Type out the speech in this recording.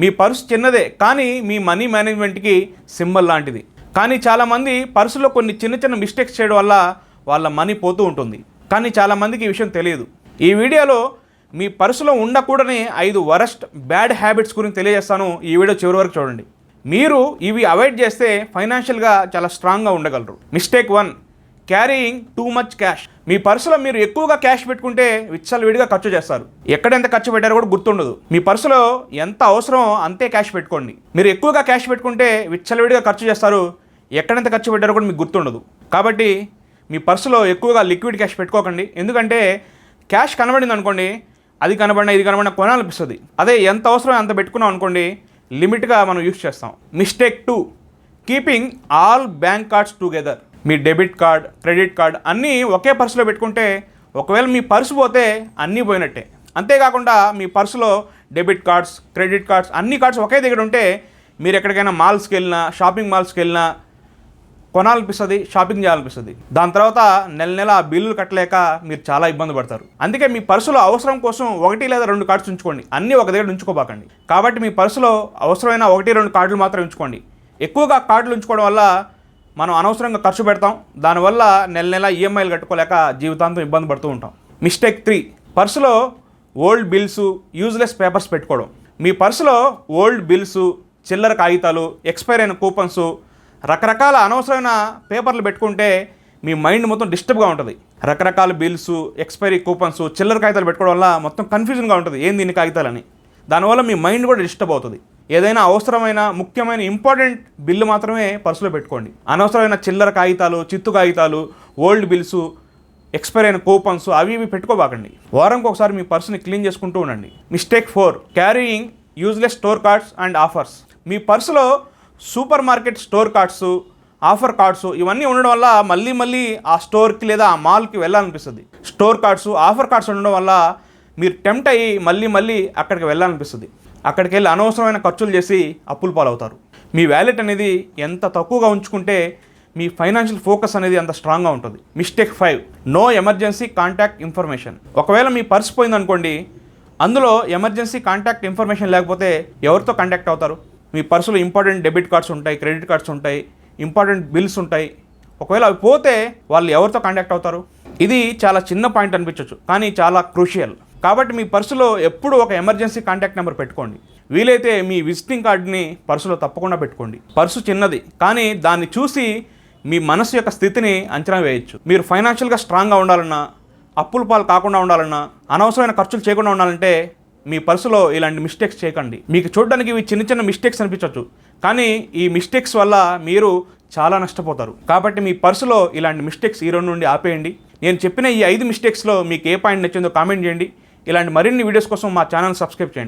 మీ purse చిన్నదే కానీ మీ money మేనేజ్మెంట్కి సింబల్ లాంటిది. కానీ చాలామంది పర్సులో కొన్ని చిన్న చిన్న మిస్టేక్స్ చేయడం వల్ల వాళ్ళ మనీ పోతూ ఉంటుంది. కానీ చాలామందికి ఈ విషయం తెలియదు. ఈ వీడియోలో మీ పర్సులో ఉండకూడని 5 వరస్ట్ బ్యాడ్ హ్యాబిట్స్ గురించి తెలియజేస్తాను. ఈ వీడియో చివరి వరకు చూడండి. మీరు ఇవి అవాయిడ్ చేస్తే ఫైనాన్షియల్గా చాలా స్ట్రాంగ్గా ఉండగలరు. Mistake 1, carrying too much cash. మీ పర్సులో మీరు ఎక్కువగా క్యాష్ పెట్టుకుంటే విచ్చలవిడిగా ఖర్చు చేస్తారు. ఎక్కడెంత ఖర్చు పెట్టారో కూడా గుర్తుండదు. మీ పర్సులో ఎంత అవసరమో అంతే క్యాష్ పెట్టుకోండి. మీరు ఎక్కువగా క్యాష్ పెట్టుకుంటే విచ్చలవిడిగా ఖర్చు చేస్తారు. ఎక్కడెంత ఖర్చు పెట్టారో కూడా మీకు గుర్తుండదు. కాబట్టి మీ పర్సులో ఎక్కువగా లిక్విడ్ క్యాష్ పెట్టుకోకండి. ఎందుకంటే క్యాష్ కనబడింది అనుకోండి, అది కనబడినా ఇది కనబడినా కొనాలనిపిస్తుంది. అదే ఎంత అవసరం అంత పెట్టుకున్నాం అనుకోండి, లిమిట్గా మనం యూస్ చేస్తాం. Mistake 2, keeping all bank cards together. మీ డెబిట్ కార్డ్, క్రెడిట్ కార్డ్ అన్నీ ఒకే పర్సులో పెట్టుకుంటే ఒకవేళ మీ పర్సు పోతే అన్నీ పోయినట్టే. అంతేకాకుండా మీ పర్సులో డెబిట్ కార్డ్స్, క్రెడిట్ కార్డ్స్ అన్ని కార్డ్స్ ఒకే దగ్గర ఉంటే మీరు ఎక్కడికైనా మాల్స్కి వెళ్ళినా, షాపింగ్ మాల్స్కి వెళ్ళినా కొనాలనిపిస్తుంది, షాపింగ్ చేయాలనిపిస్తుంది. దాని తర్వాత నెల నెల ఆ బిల్లులు కట్టలేక మీరు చాలా ఇబ్బంది పడతారు. అందుకే మీ పర్సులో అవసరం కోసం 1 లేదా 2 కార్డ్స్ ఉంచుకోండి. అన్నీ ఒక దగ్గర ఉంచుకోబాకండి. కాబట్టి మీ పర్సులో అవసరమైన 1-2 కార్డులు మాత్రం ఉంచుకోండి. ఎక్కువగా కార్డులు ఉంచుకోవడం వల్ల మనం అనవసరంగా ఖర్చు పెడతాం. దానివల్ల నెల నెల ఈఎంఐలు కట్టుకోలేక జీవితాంతం ఇబ్బంది పడుతూ ఉంటాం. మిస్టేక్ 3, పర్సులో ఓల్డ్ బిల్స్, యూజ్లెస్ పేపర్స్ పెట్టుకోవడం. మీ పర్సులో ఓల్డ్ బిల్స్, చిల్లర కాగితాలు, ఎక్స్పైర్ అయిన కూపన్స్, రకరకాల అనవసరమైన పేపర్లు పెట్టుకుంటే మీ మైండ్ మొత్తం డిస్టర్బ్గా ఉంటుంది. రకరకాల బిల్స్, ఎక్స్పైరీ కూపన్స్, చిల్లర కాగితాలు పెట్టుకోవడం వల్ల మొత్తం కన్ఫ్యూజన్గా ఉంటుంది, ఏంది ఇన్ని కాగితాలని. దానివల్ల మీ మైండ్ కూడా డిస్టర్బ్ అవుతుంది. ఏదైనా అవసరమైన ముఖ్యమైన ఇంపార్టెంట్ బిల్లు మాత్రమే పర్సులో పెట్టుకోండి. అనవసరమైన చిల్లర కాగితాలు, చిత్తు కాగితాలు, ఓల్డ్ బిల్స్, ఎక్స్పైర్ అయిన కూపన్స్ అవి ఇవి పెట్టుకోబాకండి. వారంకి ఒకసారి మీ పర్సుని క్లీన్ చేసుకుంటూ ఉండండి. Mistake 4, carrying useless store cards and offers. మీ పర్సులో supermarket store cards, offer cards ఇవన్నీ ఉండడం వల్ల మళ్ళీ ఆ స్టోర్కి లేదా ఆ మాల్కి వెళ్ళాలనిపిస్తుంది. స్టోర్ కార్డ్స్, ఆఫర్ కార్డ్స్ ఉండడం వల్ల మీరు టెంప్ట్ అయ్యి మళ్ళీ అక్కడికి వెళ్ళాలనిపిస్తుంది. అక్కడికి వెళ్ళి అనవసరమైన ఖర్చులు చేసి అప్పుల పాలవుతారు. మీ వ్యాలెట్ అనేది ఎంత తక్కువగా ఉంచుకుంటే మీ ఫైనాన్షియల్ ఫోకస్ అనేది అంత స్ట్రాంగ్గా ఉంటుంది. Mistake 5, no emergency contact information. ఒకవేళ మీ పర్స్ పోయిందనుకోండి, అందులో ఎమర్జెన్సీ కాంటాక్ట్ ఇన్ఫర్మేషన్ లేకపోతే ఎవరితో కాంటాక్ట్ అవుతారు? మీ పర్సులో ఇంపార్టెంట్ డెబిట్ కార్డ్స్ ఉంటాయి, క్రెడిట్ కార్డ్స్ ఉంటాయి, ఇంపార్టెంట్ బిల్స్ ఉంటాయి. ఒకవేళ అవి పోతే వాళ్ళు ఎవరితో కాంటాక్ట్ అవుతారు? ఇది చాలా చిన్న పాయింట్ అనిపించవచ్చు, కానీ చాలా క్రూషియల్. కాబట్టి మీ పర్సులో ఎప్పుడు ఒక ఎమర్జెన్సీ కాంటాక్ట్ నెంబర్ పెట్టుకోండి. వీలైతే మీ విజిటింగ్ కార్డ్ని పర్సులో తప్పకుండా పెట్టుకోండి. పర్సు చిన్నది, కానీ దాన్ని చూసి మీ మనసు యొక్క స్థితిని అంచనా వేయచ్చు. మీరు ఫైనాన్షియల్గా స్ట్రాంగ్గా ఉండాలన్నా, అప్పుల పాలు కాకుండా ఉండాలన్నా, అనవసరమైన ఖర్చులు చేయకుండా ఉండాలంటే మీ పర్సులో ఇలాంటి మిస్టేక్స్ చేయకండి. మీకు చూడడానికి ఇవి చిన్న చిన్న మిస్టేక్స్ అనిపించవచ్చు, కానీ ఈ మిస్టేక్స్ వల్ల మీరు చాలా నష్టపోతారు. కాబట్టి మీ పర్సులో ఇలాంటి మిస్టేక్స్ ఈ రోజు నుండి ఆపేయండి. నేను చెప్పిన ఈ 5 మిస్టేక్స్లో మీకు ఏ పాయింట్ నచ్చిందో కామెంట్ చేయండి. ఇలాంటి మరిన్ని వీడియోస్ కోసం మా ఛానల్ సబ్స్క్రైబ్ చేయండి.